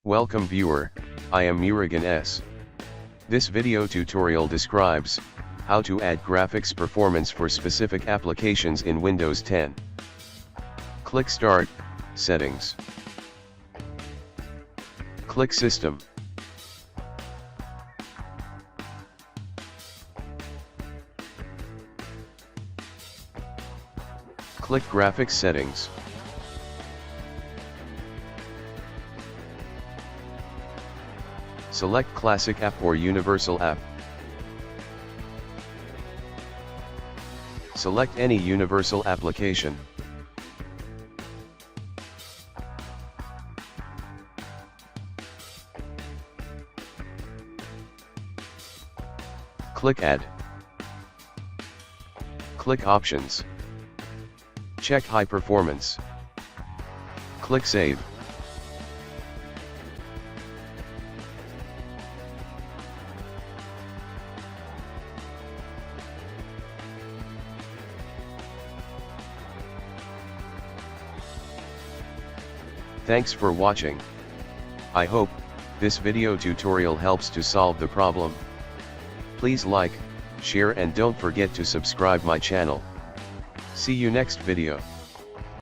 Welcome viewer, I am Murugan S. This video tutorial describes how to add graphics performance for specific applications in Windows 10. Click Start, Settings. Click System. Click Graphics Settings. Select Classic App or Universal App. Select any universal application. Click Add. Click Options. Check High Performance. Click Save. Thanks for watching. I hope this video tutorial helps to solve the problem. Please like, share and don't forget to subscribe my channel. See you next video.